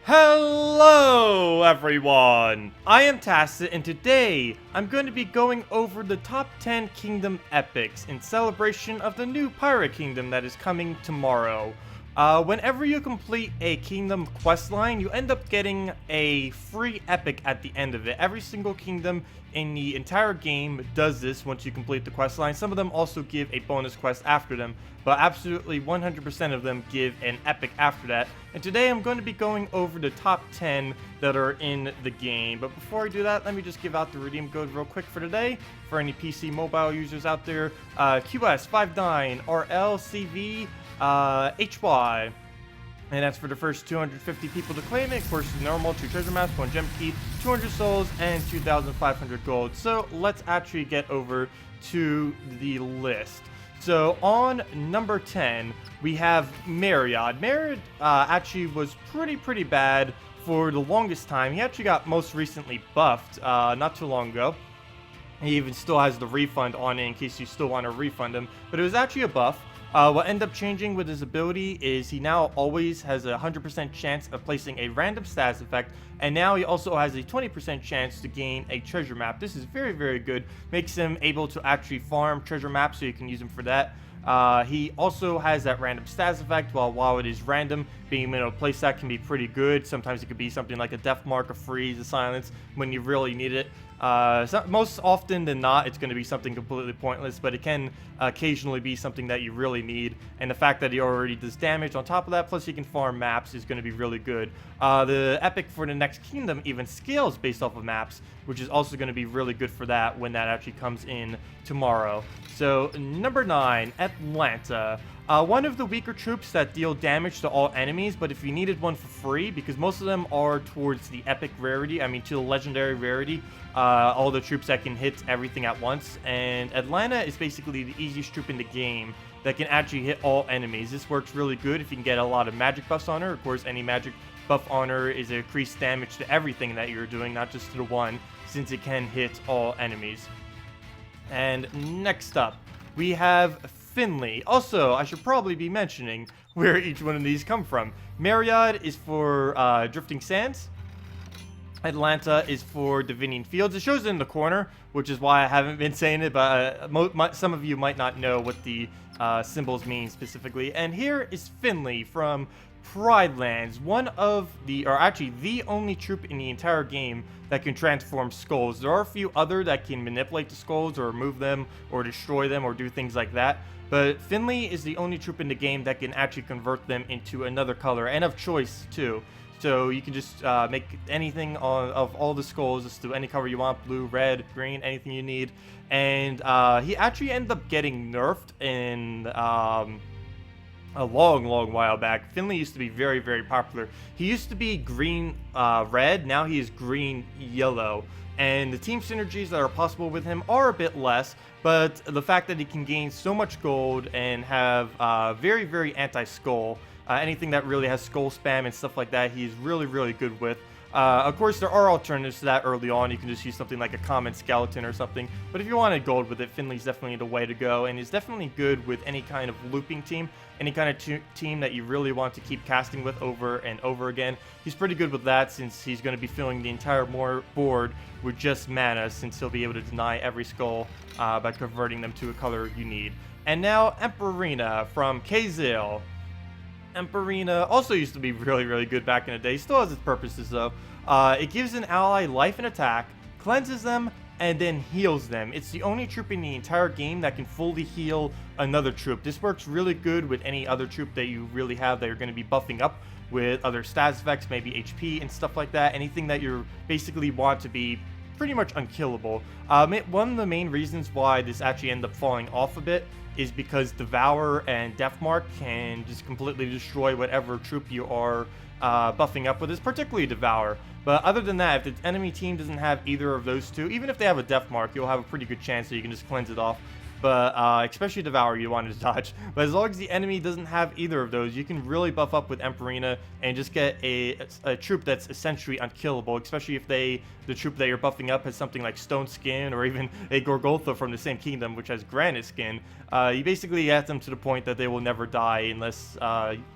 Hello everyone! I am Tacet, and today I'm going to be going over the top 10 kingdom epics in celebration of the new pirate kingdom that is coming tomorrow. Whenever you complete a kingdom questline, you end up getting a free epic at the end of it. Every single kingdom in the entire game does this once you complete the questline. Some of them also give a bonus quest after them, but absolutely 100% of them give an epic after that. And today I'm going to be going over the top 10 that are in the game. But before I do that, let me just give out the redeem code real quick for today. For any PC mobile users out there, QS59RLCV HY. And that's for the first 250 people to claim it. Of course, the normal 2 treasure maps, 1 gem key, 200 souls, and 2,500 gold. So let's actually get over to the list. So on number 10, we have Marriott. Marriott actually was pretty bad for the longest time. He actually got most recently buffed not too long ago. He even still has the refund on it in case you still want to refund him. But it was actually a buff. What ended up changing with his ability is he now always has a 100% chance of placing a random status effect, and now he also has a 20% chance to gain a treasure map. This is very good. Makes him able to actually farm treasure maps, so you can use him for that. He also has that random status effect. While it is random, being able to place that can be pretty good. Sometimes it could be something like a death mark, a freeze, a silence when you really need it. Most often than not, it's going to be something completely pointless, but it can occasionally be something that you really need. And the fact that he already does damage on top of that, plus he can farm maps, is going to be really good. The epic for the next kingdom even scales based off of maps, which is also going to be really good for that when that actually comes in tomorrow. So number 9, Atlanta. One of the weaker troops that deal damage to all enemies, but if you needed one for free, because most of them are towards the epic rarity, to the legendary rarity, all the troops that can hit everything at once, and Atlanta is basically the easiest troop in the game that can actually hit all enemies. This works really good if you can get a lot of magic buffs on her. Of course, any magic buff on her is increased damage to everything that you're doing, not just to the one, since it can hit all enemies. And next up, we have Finley. Also, I should probably be mentioning where each one of these come from. Marriott is for Drifting Sands. Atlanta is for Divinian Fields. It shows it in the corner, which is why I haven't been saying it, but some of you might not know what the symbols mean specifically. And here is Finley from Pride Lands, actually the only troop in the entire game that can transform skulls. There are a few other that can manipulate the skulls or remove them or destroy them or do things like that, but Finley is the only troop in the game that can actually convert them into another color, and of choice too. So you can just make anything of all the skulls just to any color you want: blue, red, green, anything you need. And he actually ended up getting nerfed in a long while back. Finley used to be very popular. He used to be green red, now he is green yellow, and the team synergies that are possible with him are a bit less, but the fact that he can gain so much gold and have very anti-skull, anything that really has skull spam and stuff like that, he's really good with. Of course, there are alternatives to that early on. You can just use something like a common skeleton or something. But if you wanted gold with it, Finley's definitely the way to go. And is definitely good with any kind of looping team. Any kind of team that you really want to keep casting with over and over again. He's pretty good with that, since he's going to be filling the entire board with just mana, since he'll be able to deny every skull by converting them to a color you need. And now, Emperina from Kazil. Emperina also used to be really good back in the day. Still has its purposes though. It gives an ally life and attack, cleanses them, and then heals them. It's the only troop in the entire game that can fully heal another troop. This works really good with any other troop that you really have that you're going to be buffing up with other stats effects, maybe HP and stuff like that. Anything that you basically want to be pretty much unkillable. One of the main reasons why this actually ended up falling off a bit is because Devour and Deathmark can just completely destroy whatever troop you are buffing up with, is particularly Devour. But other than that, if the enemy team doesn't have either of those two, even if they have a Deathmark, you'll have a pretty good chance that you can just cleanse it off. but especially Devour you wanted to dodge. But as long as the enemy doesn't have either of those, you can really buff up with Emperina and just get a troop that's essentially unkillable, especially if the troop that you're buffing up has something like Stone Skin or even a Gorgoltha from the same kingdom, which has Granite Skin. You basically get them to the point that they will never die unless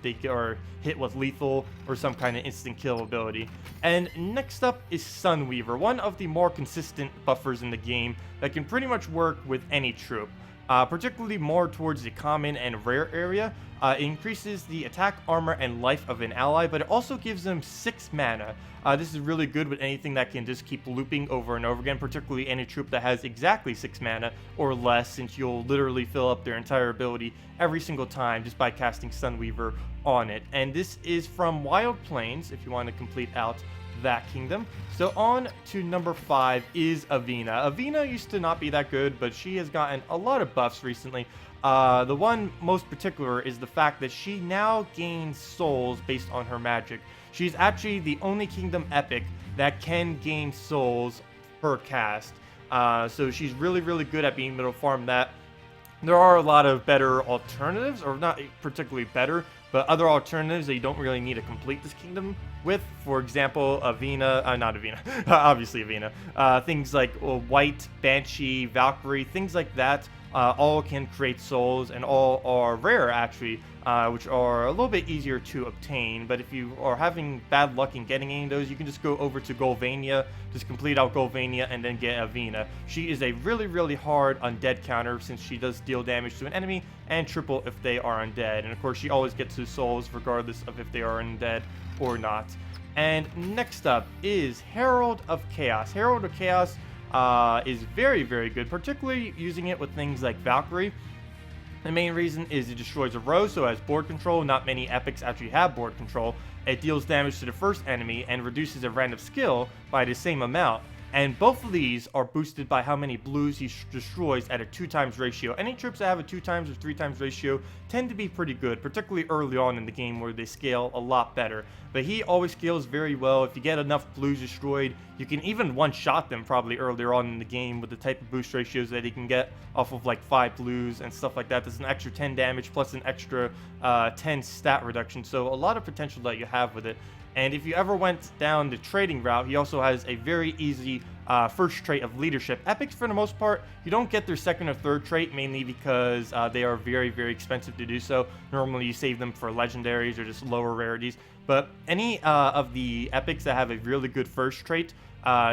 they are hit with lethal or some kind of instant kill ability. And next up is Sunweaver, one of the more consistent buffers in the game that can pretty much work with any troop. Particularly more towards the common and rare area. It increases the attack, armor, and life of an ally, but it also gives them 6 mana. This is really good with anything that can just keep looping over and over again, particularly any troop that has exactly 6 mana or less, since you'll literally fill up their entire ability every single time just by casting Sunweaver on it. And this is from Wild Plains, if you want to complete out that kingdom. So on to number 5 is Avina. Avina used to not be that good, but she has gotten a lot of buffs recently. The one most particular is the fact that she now gains souls based on her magic. She's actually the only kingdom epic that can gain souls per cast. So she's really, really good at being able to farm that. There are a lot of better alternatives, or not particularly better, but other alternatives that you don't really need to complete this kingdom with. For example, Avina, not Avina, obviously Avina. Things like White, Banshee, Valkyrie, things like that, all can create souls, and all are rare actually, which are a little bit easier to obtain. But if you are having bad luck in getting any of those, you can just go over to Golvania, just complete out Golvania, and then get Avina. She is a really, really hard undead counter, since she does deal damage to an enemy and triple if they are undead. And of course, she always gets his souls regardless of if they are undead or not. And next up is Herald of Chaos. Herald of Chaos is very, very good, particularly using it with things like Valkyrie. The main reason is it destroys a row, so it has board control. Not many epics actually have board control. It deals damage to the first enemy and reduces a random skill by the same amount. And both of these are boosted by how many blues he destroys at a 2x ratio. Any troops that have a 2x or 3x ratio tend to be pretty good, particularly early on in the game where they scale a lot better. But he always scales very well. If you get enough blues destroyed, you can even one-shot them probably earlier on in the game with the type of boost ratios that he can get off of like 5 blues and stuff like that. There's an extra 10 damage plus an extra 10 stat reduction. So a lot of potential that you have with it. And if you ever went down the trading route, he also has a very easy first trait of leadership. Epics, for the most part, you don't get their second or third trait, mainly because they are very, very expensive to do so. Normally, you save them for legendaries or just lower rarities. But any of the epics that have a really good first trait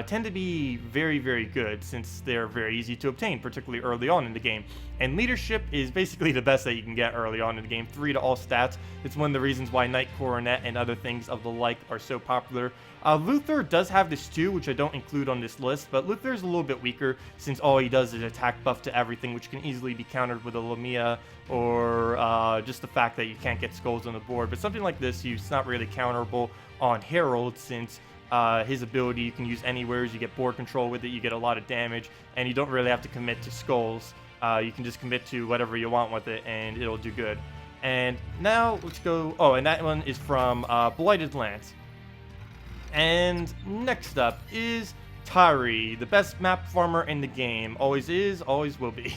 tend to be very, very good, since they're very easy to obtain, particularly early on in the game. And leadership is basically the best that you can get early on in the game. 3 to all stats. It's one of the reasons why Knight Coronet and other things of the like are so popular. Luther does have this too, which I don't include on this list, but Luther is a little bit weaker, since all he does is attack buff to everything, which can easily be countered with a Lamia, or just the fact that you can't get skulls on the board. But something like this, it's not really counterable on Herald, since his ability you can use anywhere. You get board control with it, you get a lot of damage, and you don't really have to commit to skulls. You can just commit to whatever you want with it, and it'll do good. And now let's go. Oh, and that one is from Blighted Lance. And next up is Tari, the best map farmer in the game. Always is, always will be.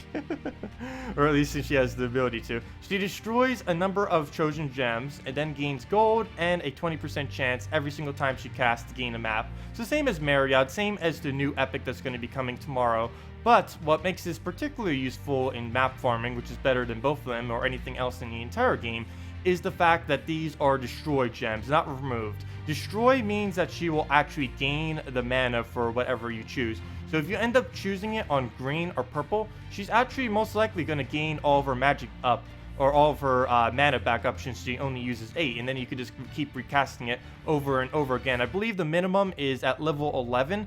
Or at least if she has the ability to. She destroys a number of chosen gems and then gains gold and a 20% chance every single time she casts to gain a map. So same as Mariad, same as the new epic that's going to be coming tomorrow. But what makes this particularly useful in map farming, which is better than both of them or anything else in the entire game, is the fact that these are destroyed gems, not removed. Destroy means that she will actually gain the mana for whatever you choose. So if you end up choosing it on green or purple, she's actually most likely going to gain all of her magic up, or all of her mana back up, since she only uses 8, and then you can just keep recasting it over and over again. I believe the minimum is at level 11.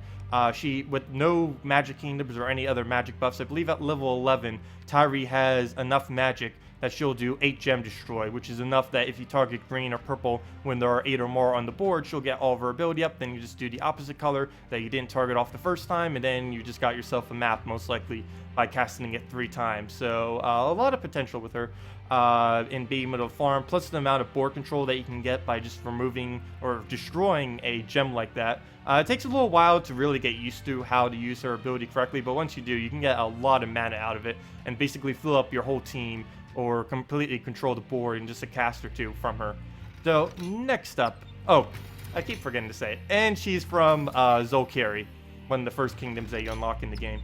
She, with no magic kingdoms or any other magic buffs, I believe at level 11, Tari has enough magic that she'll do 8 gem destroy, which is enough that if you target green or purple when there are 8 or more on the board, she'll get all of her ability up. Then you just do the opposite color that you didn't target off the first time, and then you just got yourself a map, most likely by casting it 3 times. So a lot of potential with her. in being able to farm, plus the amount of board control that you can get by just removing or destroying a gem like that. It takes a little while to really get used to how to use her ability correctly, but once you do, you can get a lot of mana out of it and basically fill up your whole team or completely control the board in just a cast or two from her. So next up, oh, I keep forgetting to say it, and she's from Zolkari, one of the first kingdoms that you unlock in the game.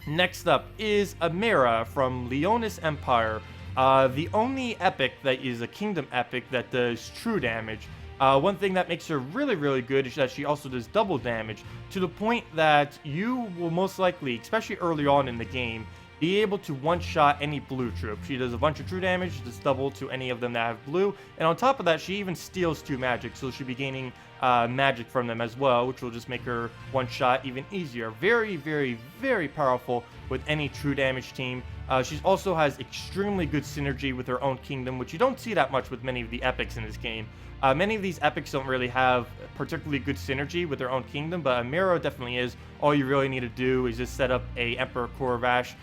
Next up is Amira from Leonis Empire. The only epic that is a kingdom epic that does true damage. One thing that makes her really, really good is that she also does double damage, to the point that you will most likely, especially early on in the game, be able to one-shot any blue troop. She does a bunch of true damage, just double to any of them that have blue, and on top of that, she even steals 2 magic, so she'll be gaining magic from them as well, which will just make her one-shot even easier. Very, very, very powerful with any true damage team. She also has extremely good synergy with her own kingdom, which you don't see that much with many of the epics in this game. Many of these epics don't really have particularly good synergy with their own kingdom, but Amira definitely is. All you really need to do is just set up a Emperor Korvash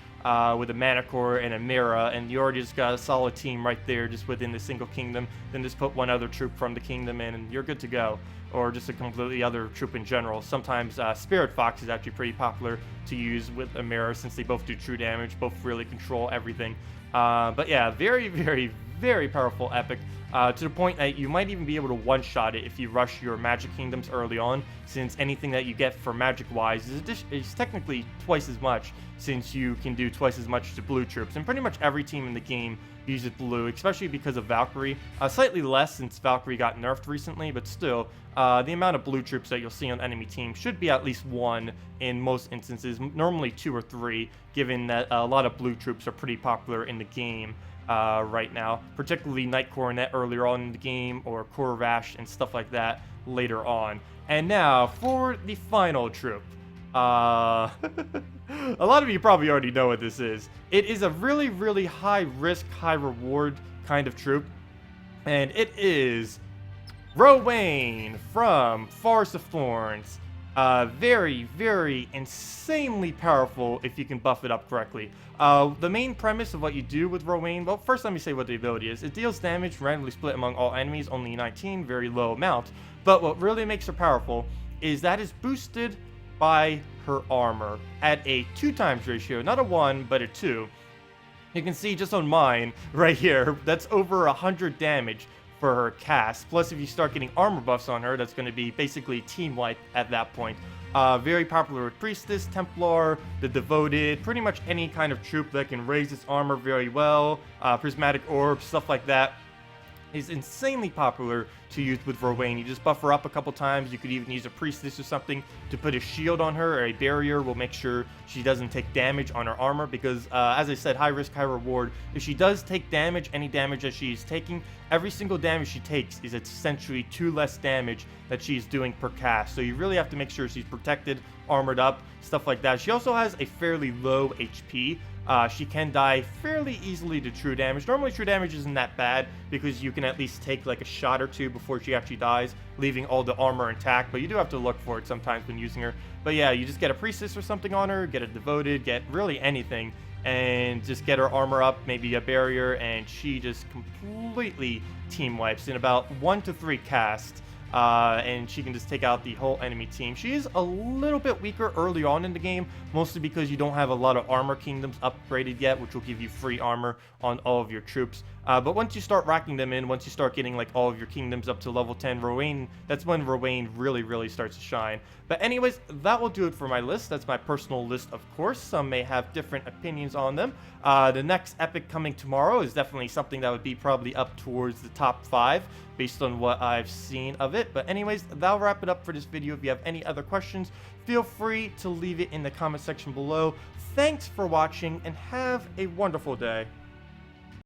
with a Mana Core and a Mira, and you already just got a solid team right there just within the single kingdom. Then just put one other troop from the kingdom in and you're good to go. Or just a completely other troop in general. Sometimes Spirit Fox is actually pretty popular to use with a Mira since they both do true damage, both really control everything. But yeah, very, very, very powerful epic. To the point that you might even be able to one-shot it if you rush your magic kingdoms early on, since anything that you get for magic-wise is technically twice as much, since you can do twice as much to blue troops. And pretty much every team in the game uses blue, especially because of Valkyrie. Slightly less since Valkyrie got nerfed recently, but still, the amount of blue troops that you'll see on enemy teams should be at least 1 in most instances, normally 2 or 3, given that a lot of blue troops are pretty popular in the game. Right now, particularly Knight Coronet earlier on in the game, or Korvash and stuff like that later on. And now for the final troop. A lot of you probably already know what this is. It is a really, really high risk, high reward kind of troop, and it is Rowain from Forest of Thorns. Very, very insanely powerful if you can buff it up correctly. The main premise of what you do with Rowain, well, first let me say what the ability is. It deals damage randomly split among all enemies, only 19, very low amount. But what really makes her powerful is that it's boosted by her armor at a 2x ratio, not a 1, but a 2. You can see just on mine right here, that's over 100 damage for her cast. Plus, if you start getting armor buffs on her, that's going to be basically team wipe at that point. Very popular with Priestess, Templar, the Devoted, pretty much any kind of troop that can raise its armor very well. Prismatic Orbs, stuff like that is insanely popular to use with Rowain. You just buff her up a couple times. You could even use a Priestess or something to put a shield on her, or a barrier will make sure she doesn't take damage on her armor, because as I said, high risk, high reward. If she does take damage, any damage that she's taking, every single damage she takes is essentially 2 less damage that she's doing per cast. So you really have to make sure she's protected, armored up, stuff like that. She also has a fairly low HP. She can die fairly easily to true damage. Normally true damage isn't that bad because you can at least take like a shot or 2 before she actually dies, leaving all the armor intact, but you do have to look for it sometimes when using her. But yeah, you just get a Priestess or something on her, get a Devoted, get really anything, and just get her armor up, maybe a barrier, and she just completely team wipes in about 1 to 3 casts. And she can just take out the whole enemy team. She is a little bit weaker early on in the game, mostly because you don't have a lot of armor kingdoms upgraded yet, which will give you free armor on all of your troops. But once you start racking them in, once you start getting like all of your kingdoms up to level 10, Rowain, that's when Rowain really, really starts to shine. But anyways, that will do it for my list. That's my personal list, of course. Some may have different opinions on them. The next epic coming tomorrow is definitely something that would be probably up towards the top 5 based on what I've seen of it. But anyways, that'll wrap it up for this video. If you have any other questions, feel free to leave it in the comment section below. Thanks for watching and have a wonderful day.